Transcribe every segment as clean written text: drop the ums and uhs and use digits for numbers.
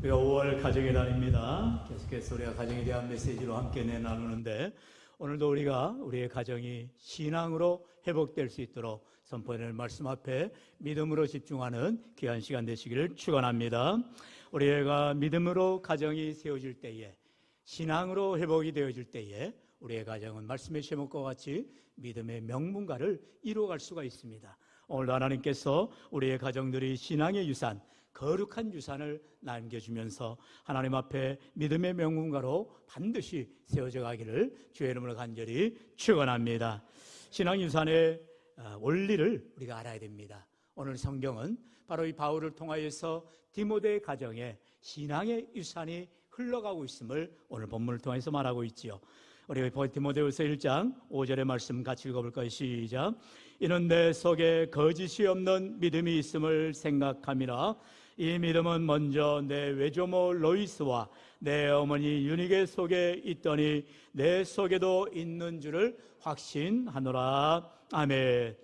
우리가 5월 가정의 달입니다. 계속해서 우리가 가정에 대한 메시지로 함께 나누는데, 오늘도 우리가 우리의 가정이 신앙으로 회복될 수 있도록 선포될 말씀 앞에 믿음으로 집중하는 귀한 시간 되시기를 축원합니다. 우리가 믿음으로 가정이 세워질 때에, 신앙으로 회복이 되어질 때에 우리의 가정은 말씀의 제목과 같이 믿음의 명문가를 이루어갈 수가 있습니다. 오늘도 하나님께서 우리의 가정들이 신앙의 유산, 거룩한 유산을 남겨주면서 하나님 앞에 믿음의 명문가로 반드시 세워져 가기를 주의 이름으로 간절히 축원합니다. 신앙 유산의 원리를 우리가 알아야 됩니다. 오늘 성경은 바로 이 바울을 통하여서 디모데 가정에 신앙의 유산이 흘러가고 있음을 오늘 본문을 통해서 말하고 있지요. 우리 디모데후서 1장 5절의 말씀 같이 읽어볼까요? 시작. 이는 내 속에 거짓이 없는 믿음이 있음을 생각함이라. 이 믿음은 먼저 내 외조모 로이스와 내 어머니 유니게 속에 있더니 내 속에도 있는 줄을 확신하노라. 아멘.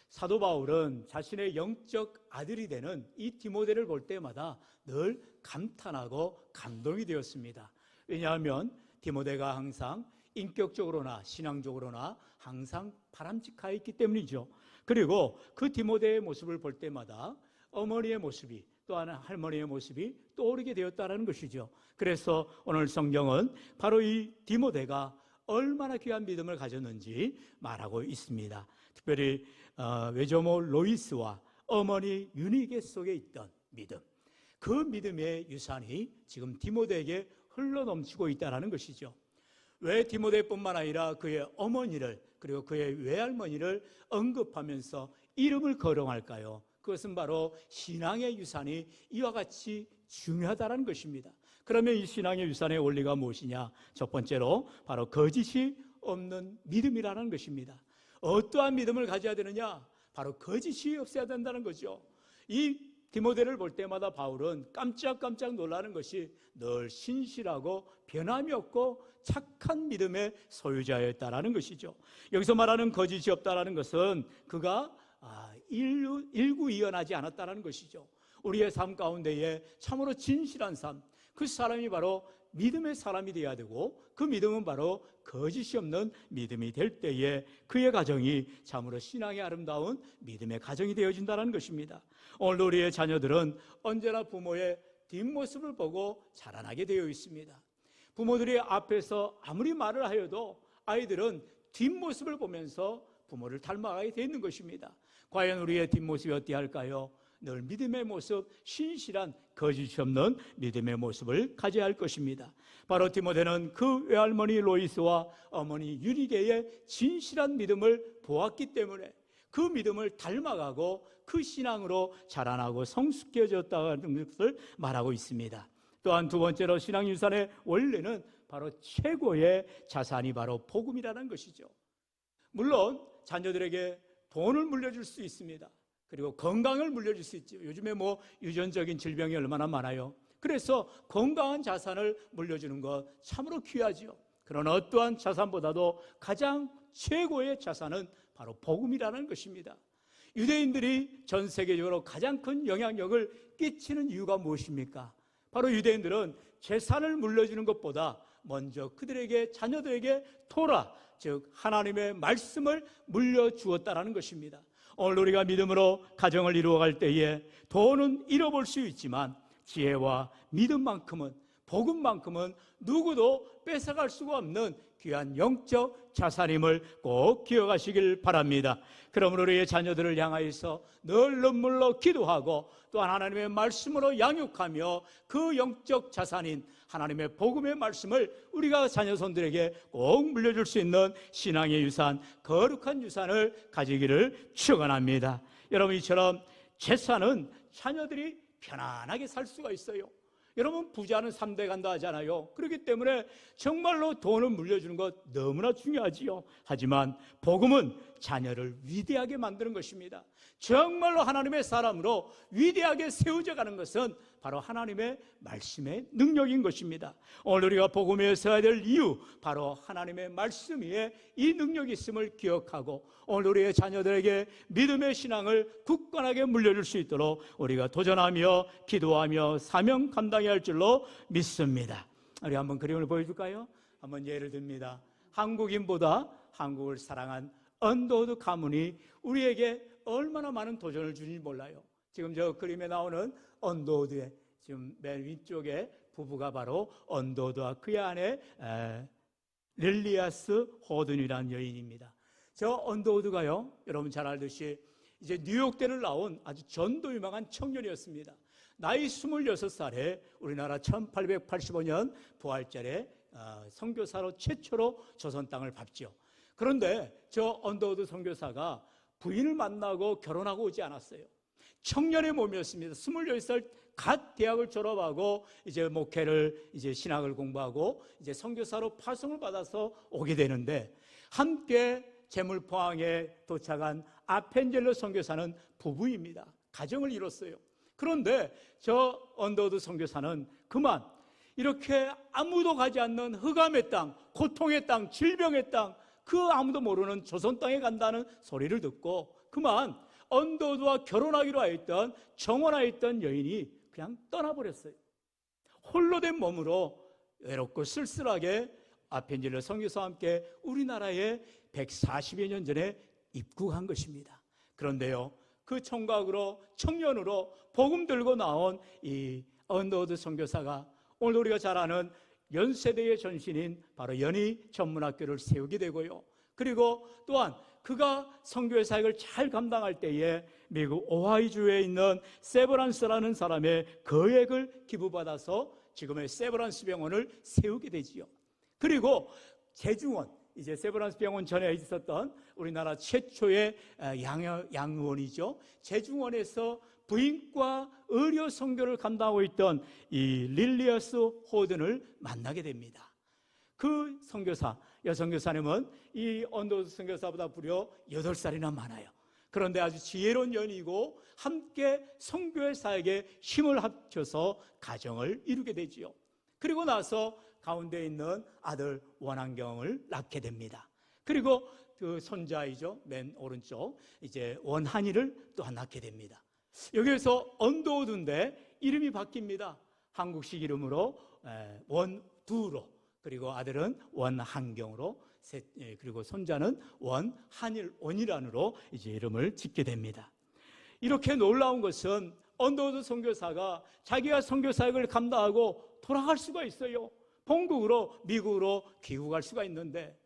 사도 바울은 자신의 영적 아들이 되는 이 디모데를 볼 때마다 늘 감탄하고 감동이 되었습니다. 왜냐하면 디모데가 항상 인격적으로나 신앙적으로나 항상 바람직하여 있기 때문이죠. 그리고 그 디모데의 모습을 볼 때마다 어머니의 모습이, 또한 할머니의 모습이 떠오르게 되었다는 것이죠. 그래서 오늘 성경은 바로 이 디모데가 얼마나 귀한 믿음을 가졌는지 말하고 있습니다. 특별히 외조모 로이스와 어머니 유니게 속에 있던 믿음, 그 믿음의 유산이 지금 디모데에게 흘러넘치고 있다는 것이죠. 왜 디모데뿐만 아니라 그의 어머니를, 그리고 그의 외할머니를 언급하면서 이름을 거론할까요? 그것은 바로 신앙의 유산이 이와 같이 중요하다는 것입니다. 그러면 이 신앙의 유산의 원리가 무엇이냐? 첫 번째로 바로 거짓이 없는 믿음이라는 것입니다. 어떠한 믿음을 가져야 되느냐? 바로 거짓이 없어야 된다는 거죠. 이 디모데를 볼 때마다 바울은 깜짝깜짝 놀라는 것이 늘 신실하고 변함이 없고 착한 믿음의 소유자였다라는 것이죠. 여기서 말하는 거짓이 없다라는 것은 그가 일구이연하지 않았다는 것이죠. 우리의 삶 가운데에 참으로 진실한 삶, 그 사람이 바로 믿음의 사람이 되어야 되고, 그 믿음은 바로 거짓이 없는 믿음이 될 때에 그의 가정이 참으로 신앙의 아름다운 믿음의 가정이 되어진다는 것입니다. 오늘도 우리의 자녀들은 언제나 부모의 뒷모습을 보고 자라나게 되어 있습니다. 부모들이 앞에서 아무리 말을 하여도 아이들은 뒷모습을 보면서 부모를 닮아가게 되어 있는 것입니다. 과연 우리의 뒷모습이 어찌할까요? 늘 믿음의 모습, 신실한 거짓이 없는 믿음의 모습을 가져야 할 것입니다. 바로 디모데는 그 외할머니 로이스와 어머니 유니게의 진실한 믿음을 보았기 때문에 그 믿음을 닮아가고 그 신앙으로 자라나고 성숙해졌다는 것을 말하고 있습니다. 또한 두 번째로 신앙 유산의 원리는 바로 최고의 자산이 바로 복음이라는 것이죠. 물론 자녀들에게 돈을 물려줄 수 있습니다. 그리고 건강을 물려줄 수 있죠. 요즘에 유전적인 질병이 얼마나 많아요. 그래서 건강한 자산을 물려주는 것 참으로 귀하지요. 그러나 어떠한 자산보다도 가장 최고의 자산은 바로 복음이라는 것입니다. 유대인들이 전 세계적으로 가장 큰 영향력을 끼치는 이유가 무엇입니까? 바로 유대인들은 재산을 물려주는 것보다 먼저 그들에게, 자녀들에게 토라, 즉 하나님의 말씀을 물려주었다는 것입니다. 오늘 우리가 믿음으로 가정을 이루어갈 때에 돈은 잃어볼 수 있지만 지혜와 믿음만큼은, 복음만큼은 누구도 뺏어갈 수가 없는 귀한 영적 자산임을 꼭 기억하시길 바랍니다. 그러므로 우리의 자녀들을 향하여서 늘 눈물로 기도하고 또한 하나님의 말씀으로 양육하며 그 영적 자산인 하나님의 복음의 말씀을 우리가 자녀손들에게 꼭 물려줄 수 있는 신앙의 유산, 거룩한 유산을 가지기를 축원합니다. 여러분, 이처럼 재산은 자녀들이 편안하게 살 수가 있어요. 여러분, 부자는 3대 간다 하잖아요. 그렇기 때문에 정말로 돈을 물려주는 것 너무나 중요하지요. 하지만 복음은 자녀를 위대하게 만드는 것입니다. 정말로 하나님의 사람으로 위대하게 세워져 가는 것은 바로 하나님의 말씀의 능력인 것입니다. 오늘 우리가 복음에 서야 될 이유, 바로 하나님의 말씀 위에 이 능력이 있음을 기억하고 오늘 우리의 자녀들에게 믿음의 신앙을 굳건하게 물려줄 수 있도록 우리가 도전하며 기도하며 사명 감당해야 할 줄로 믿습니다. 우리 한번 그림을 보여줄까요? 한번 예를 듭니다. 한국인보다 한국을 사랑한 언더우드 가문이 우리에게 얼마나 많은 도전을 주는지 몰라요. 지금 저 그림에 나오는 언더우드의 지금 맨 위쪽에 부부가 바로 언더우드와 그의 아내 릴리아스 호든이라는 여인입니다. 저 언더우드가요, 여러분 잘 알듯이 이제 뉴욕대를 나온 아주 전도 유망한 청년이었습니다. 나이 26살에 우리나라 1885년 부활절에 선교사로 최초로 조선 땅을 밟죠. 그런데 저 언더우드 선교사가 부인을 만나고 결혼하고 오지 않았어요. 청년의 몸이었습니다. 26살 갓 대학을 졸업하고 이제 목회를 이제 신학을 공부하고 이제 선교사로 파송을 받아서 오게 되는데, 함께 제물포항에 도착한 아펜젤러 선교사는 부부입니다. 가정을 이뤘어요. 그런데 저 언더우드 선교사는 그만 이렇게 아무도 가지 않는 흑암의 땅, 고통의 땅, 질병의 땅, 그 아무도 모르는 조선 땅에 간다는 소리를 듣고 그만 언더우드와 결혼하기로 하였던, 정원하였던 여인이 그냥 떠나버렸어요. 홀로 된 몸으로 외롭고 쓸쓸하게 아펜젤러 선교사와 함께 우리나라에 140여 년 전에 입국한 것입니다. 그런데요, 그 청각으로 청년으로 복음 들고 나온 이 언더우드 선교사가 오늘 우리가 잘 아는 연세대의 전신인 바로 연희 전문학교를 세우게 되고요. 그리고 또한 그가 선교의 사역을 잘 감당할 때에 미국 오하이주에 있는 세브란스라는 사람의 거액을 기부받아서 지금의 세브란스 병원을 세우게 되지요. 그리고 제중원, 이제 세브란스 병원 전에 있었던 우리나라 최초의 양의원이죠. 제중원에서 부인과 의료 선교를 감당하고 있던 이 릴리어스 호든을 만나게 됩니다. 그 선교사, 여선교사님은 이 언더우드 선교사보다 무려 8살이나 많아요. 그런데 아주 지혜로운 연이고 함께 선교의 사역에 힘을 합쳐서 가정을 이루게 되지요. 그리고 나서 가운데 있는 아들 원한경을 낳게 됩니다. 그리고 그 손자이죠, 맨 오른쪽 이제 원한이를 또한 낳게 됩니다. 여기에서 언더우드인데 이름이 바뀝니다. 한국식 이름으로 원두로, 그리고 아들은 원한경으로, 그리고 손자는 원한일원이란으로 이제 이름을 짓게 됩니다. 이렇게 놀라운 것은 언더우드 선교사가 자기가 선교 사역을 감당하고 돌아갈 수가 있어요. 본국으로, 미국으로 귀국할 수가 있는데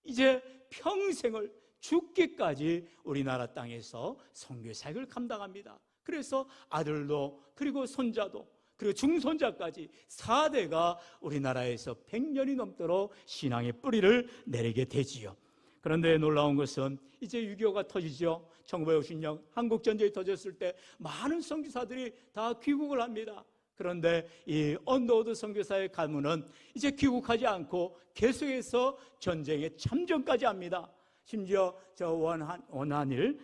이제 평생을 죽기까지 우리나라 땅에서 선교 사역을 감당합니다. 그래서 아들도, 그리고 손자도, 그리고 중손자까지 4대가 우리나라에서 100년이 넘도록 신앙의 뿌리를 내리게 되지요. 그런데 놀라운 것은 이제 6.25가 터지죠. 1950년 한국전쟁이 터졌을 때 많은 선교사들이 다 귀국을 합니다. 그런데 이 언더우드 선교사의 가문은 이제 귀국하지 않고 계속해서 전쟁에 참전까지 합니다. 심지어 저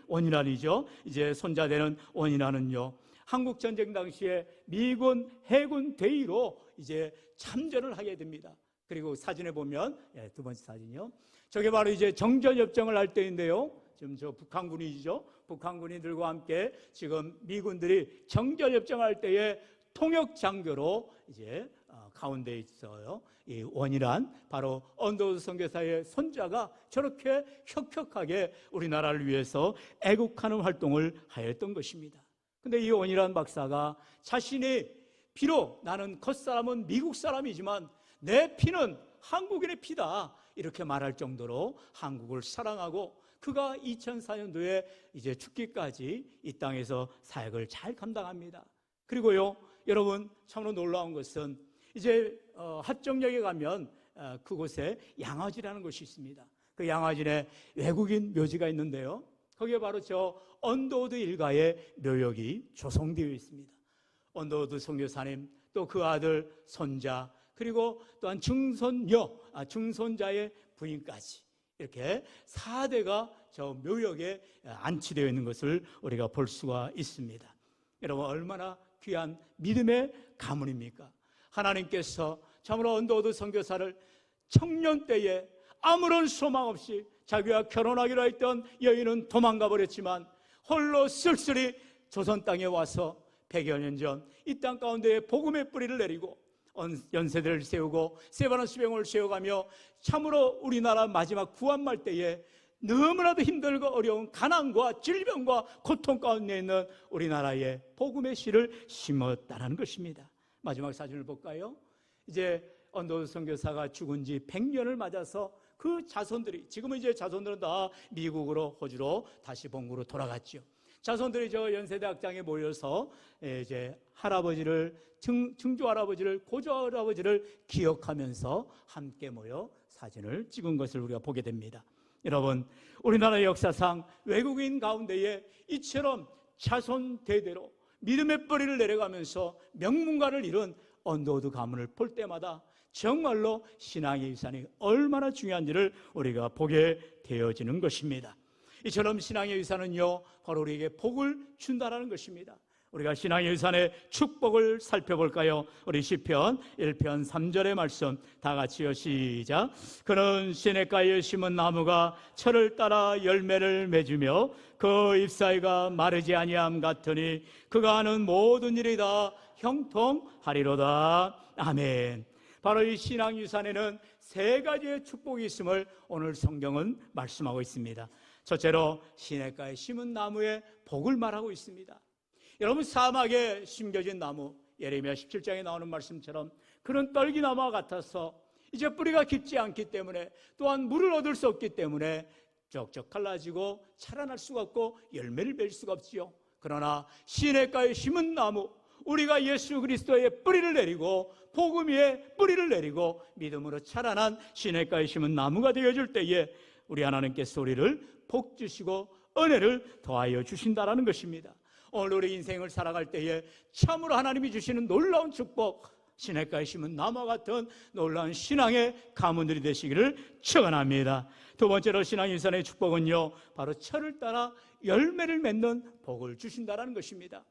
원한이죠. 이제 손자되는 원인하는요, 한국전쟁 당시에 미군 해군 대위로 이제 참전을 하게 됩니다. 그리고 사진에 보면, 두 번째 사진이요. 저게 바로 이제 정전협정을 할 때인데요. 지금 저 북한군이죠. 북한군인들과 함께 지금 미군들이 정전협정을 할 때에 통역장교로 이제 가운데 있어요. 이 원이란 바로 언더우드 선교사의 손자가 저렇게 혁혁하게 우리나라를 위해서 애국하는 활동을 하였던 것입니다. 근데 이 원이란 박사가 자신이 비록 나는 겉사람은 미국 사람이지만 내 피는 한국인의 피다, 이렇게 말할 정도로 한국을 사랑하고 그가 2004년도에 이제 죽기까지 이 땅에서 사역을 잘 감당합니다. 그리고요, 여러분 참으로 놀라운 것은 이제 합정역에 가면 그곳에 양화지라는 곳이 있습니다. 그 양화진에 외국인 묘지가 있는데요, 거기에 바로 저 언더우드 일가의 묘역이 조성되어 있습니다. 언더우드 선교사님, 또 그 아들, 손자, 그리고 또한 증손자의 부인까지 이렇게 4대가 저 묘역에 안치되어 있는 것을 우리가 볼 수가 있습니다. 여러분, 얼마나 귀한 믿음의 가문입니까? 하나님께서 참으로 언더우드 선교사를 청년 때에 아무런 소망 없이 자기와 결혼하기로 했던 여인은 도망가 버렸지만 홀로 쓸쓸히 조선 땅에 와서 100여 년 전 이 땅 가운데 복음의 뿌리를 내리고 연세대를 세우고 세바나 수병을 세워가며 참으로 우리나라 마지막 구한말 때에 너무나도 힘들고 어려운 가난과 질병과 고통 가운데 있는 우리나라에 복음의 씨를 심었다는 것입니다. 마지막 사진을 볼까요? 이제 언더우드 선교사가 죽은 지 100년을 맞아서 그 자손들이, 지금은 이제 자손들은 다 미국으로, 호주로 다시 본국으로 돌아갔죠. 자손들이 저 연세대 학장에 모여서 이제 할아버지를, 증조 할아버지를, 고조 할아버지를 기억하면서 함께 모여 사진을 찍은 것을 우리가 보게 됩니다. 여러분, 우리나라 역사상 외국인 가운데에 이처럼 자손 대대로 믿음의 뿌리를 내려가면서 명문가를 이룬 언더우드 가문을 볼 때마다 정말로 신앙의 유산이 얼마나 중요한지를 우리가 보게 되어지는 것입니다. 이처럼 신앙의 유산은요, 바로 우리에게 복을 준다는 것입니다. 우리가 신앙의 유산의 축복을 살펴볼까요? 우리 시편 1편 3절의 말씀 다 같이요, 시작. 그는 시냇가에 심은 나무가 철을 따라 열매를 맺으며 그 잎사이가 마르지 아니함 같으니 그가 하는 모든 일이 다 형통하리로다. 아멘. 바로 이 신앙 유산에는 3가지의 축복이 있음을 오늘 성경은 말씀하고 있습니다. 첫째로 시냇가에 심은 나무의 복을 말하고 있습니다. 여러분, 사막에 심겨진 나무, 예레미야 17장에 나오는 말씀처럼 그런 떨기나무와 같아서 이제 뿌리가 깊지 않기 때문에 또한 물을 얻을 수 없기 때문에 쩍쩍 갈라지고 자라날 수가 없고 열매를 맺을 수가 없지요. 그러나 시냇가에 심은 나무, 우리가 예수 그리스도의 뿌리를 내리고 복음 위에 뿌리를 내리고 믿음으로 자라난 시냇가에 심은 나무가 되어줄 때에 우리 하나님께서 우리를 복 주시고 은혜를 더하여 주신다는 것입니다. 오늘 우리 인생을 살아갈 때에 참으로 하나님이 주시는 놀라운 축복, 시냇가에 심은 나무와 같은 놀라운 신앙의 가문들이 되시기를 축원합니다. 두 번째로 신앙의 유산의 축복은요, 바로 철을 따라 열매를 맺는 복을 주신다는 것입니다.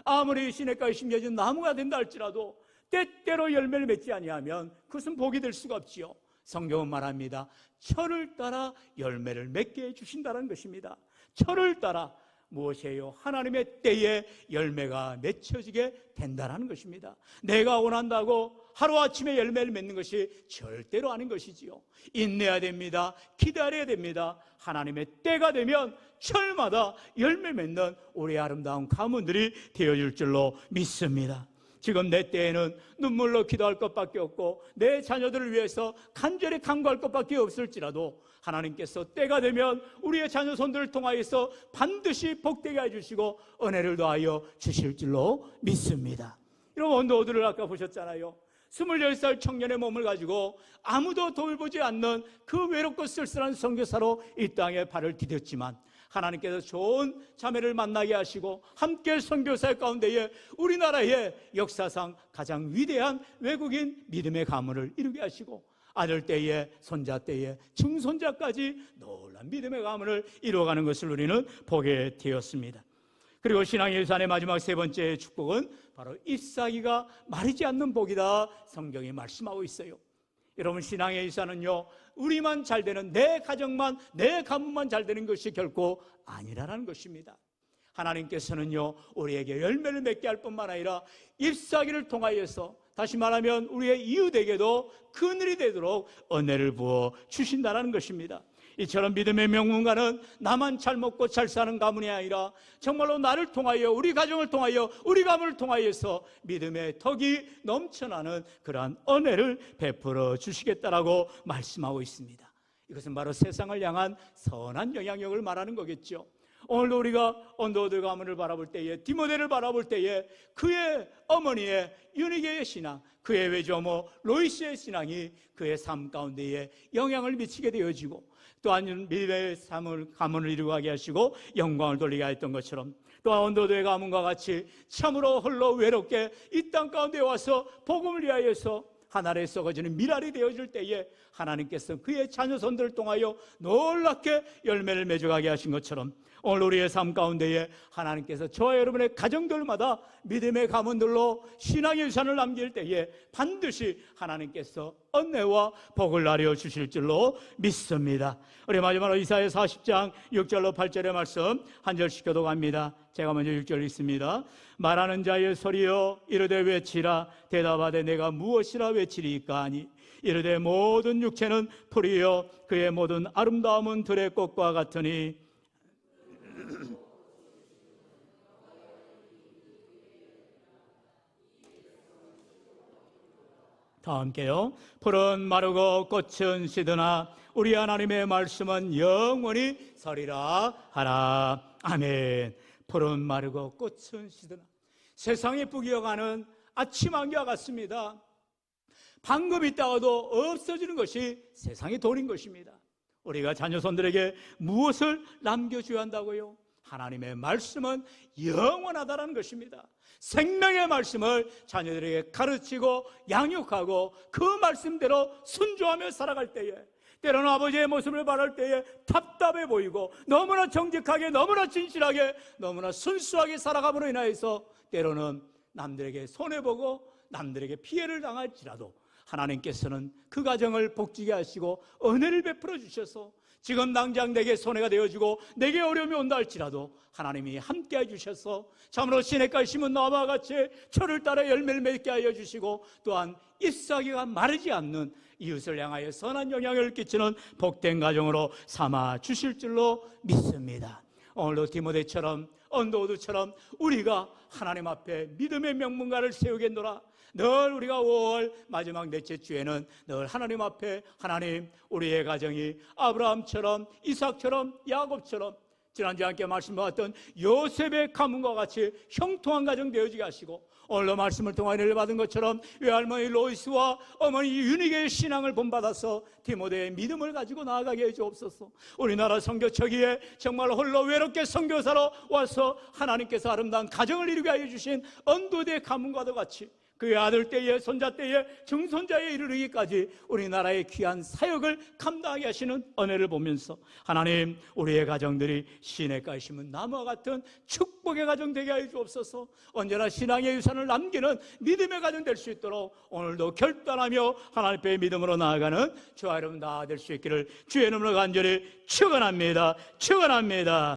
아무리 시냇가에 심겨진 나무가 된다 할지라도 때때로 열매를 맺지 아니하면 그것은 복이 될 수가 없지요. 성경은 말합니다. 철을 따라 열매를 맺게 해주신다는 것입니다. 철을 따라 무엇이에요? 하나님의 때에 열매가 맺혀지게 된다는 것입니다. 내가 원한다고 하루아침에 열매를 맺는 것이 절대로 아닌 것이지요. 인내해야 됩니다. 기다려야 됩니다. 하나님의 때가 되면 철마다 열매 맺는 우리의 아름다운 가문들이 되어질 줄로 믿습니다. 지금 내 때에는 눈물로 기도할 것밖에 없고 내 자녀들을 위해서 간절히 간구할 것밖에 없을지라도 하나님께서 때가 되면 우리의 자녀손들을 통하여서 반드시 복되게 해주시고 은혜를 더하여 주실 줄로 믿습니다. 여러분, 언더우드를 아까 보셨잖아요. 28살 청년의 몸을 가지고 아무도 돌보지 않는 그 외롭고 쓸쓸한 선교사로 이 땅에 발을 디뎠지만 하나님께서 좋은 자매를 만나게 하시고 함께 선교사 가운데에 우리나라의 역사상 가장 위대한 외국인 믿음의 가문을 이루게 하시고 아들 때에 손자 때에 증손자까지 놀란 믿음의 가문을 이루어가는 것을 우리는 보게 되었습니다. 그리고 신앙의 유산의 마지막 3번째 축복은 바로 잎사귀가 마르지 않는 복이다, 성경이 말씀하고 있어요. 여러분, 신앙의 유산은요, 우리만 잘 되는, 내 가정만, 내 가문만 잘 되는 것이 결코 아니라는 것입니다. 하나님께서는요, 우리에게 열매를 맺게 할 뿐만 아니라 잎사귀를 통하여서, 다시 말하면 우리의 이웃에게도 그늘이 되도록 은혜를 부어 주신다는 것입니다. 이처럼 믿음의 명문가는 나만 잘 먹고 잘 사는 가문이 아니라 정말로 나를 통하여, 우리 가정을 통하여, 우리 가문을 통하여서 믿음의 덕이 넘쳐나는 그러한 은혜를 베풀어 주시겠다라고 말씀하고 있습니다. 이것은 바로 세상을 향한 선한 영향력을 말하는 거겠죠. 오늘도 우리가 언더우드 가문을 바라볼 때에, 디모데를 바라볼 때에 그의 어머니의 유니게의 신앙, 그의 외조모 로이스의 신앙이 그의 삶 가운데에 영향을 미치게 되어지고, 또한 믿음의 가문을 이루게 하시고 영광을 돌리게 하였던 것처럼, 또한 언더우드의 가문과 같이 참으로 홀로 외롭게 이 땅 가운데 와서 복음을 위하여서 하늘에 썩어지는 밀알이 되어질 때에 하나님께서 그의 자녀손들을 통하여 놀랍게 열매를 맺어가게 하신 것처럼 오늘 우리의 삶 가운데에 하나님께서 저와 여러분의 가정들마다 믿음의 가문들로 신앙의 유산을 남길 때에 반드시 하나님께서 은혜와 복을 나려 주실 줄로 믿습니다. 우리 마지막으로 이사야 40장 6절로 8절의 말씀 한 절씩 교독합니다. 제가 먼저 6절 읽습니다. 말하는 자의 소리여 이르되 외치라. 대답하되 내가 무엇이라 외치리까 하니 이르되 모든 육체는 풀이요 그의 모든 아름다움은 들의 꽃과 같으니 다 함께요. 풀은 마르고 꽃은 시드나 우리 하나님의 말씀은 영원히 서리라 하라. 아멘. 풀은 마르고 꽃은 시드나 세상에 부귀어가는 아침 안개와 같습니다. 방금 있다가도 없어지는 것이 세상의 돈인 것입니다. 우리가 자녀손들에게 무엇을 남겨줘야 한다고요? 하나님의 말씀은 영원하다는 것입니다. 생명의 말씀을 자녀들에게 가르치고 양육하고 그 말씀대로 순종하며 살아갈 때에 때로는 아버지의 모습을 바랄 때에 답답해 보이고 너무나 정직하게 너무나 진실하게 너무나 순수하게 살아감으로 인하여서 때로는 남들에게 손해보고 남들에게 피해를 당할지라도 하나님께서는 그 가정을 복지게 하시고 은혜를 베풀어 주셔서 지금 당장 내게 손해가 되어지고 내게 어려움이 온다 할지라도 하나님이 함께 해주셔서 참으로 시냇가에 심은 나무와 같이 철을 따라 열매를 맺게 하여 주시고 또한 잎사귀가 마르지 않는 이웃을 향하여 선한 영향을 끼치는 복된 가정으로 삼아 주실 줄로 믿습니다. 오늘도 디모데처럼 언더우드처럼 우리가 하나님 앞에 믿음의 명문가를 세우겠노라. 늘 우리가 5월 마지막 넷째 주에는 늘 하나님 앞에 하나님 우리의 가정이 아브라함처럼 이삭처럼 야곱처럼 지난주에 함께 말씀받았던 요셉의 가문과 같이 형통한 가정 되어지게 하시고 오늘도 말씀을 통하여 은혜를 받은 것처럼 외할머니 로이스와 어머니 유니게의 신앙을 본받아서 디모데의 믿음을 가지고 나아가게 해 주옵소서. 우리나라 선교처기에 정말 홀로 외롭게 선교사로 와서 하나님께서 아름다운 가정을 이루게 하여 주신 언도대의 가문과도 같이 그의 아들 때에 손자 때에 증손자에 이르기까지 우리나라의 귀한 사역을 감당하게 하시는 은혜를 보면서 하나님 우리의 가정들이 시냇가에 심은 나무와 같은 축복의 가정 되게 하여 주옵소서. 언제나 신앙의 유산을 남기는 믿음의 가정 될 수 있도록 오늘도 결단하며 하나님 앞에 믿음으로 나아가는 저와 여러분 다 될 수 있기를 주의 이름으로 간절히 축원합니다. 축원합니다.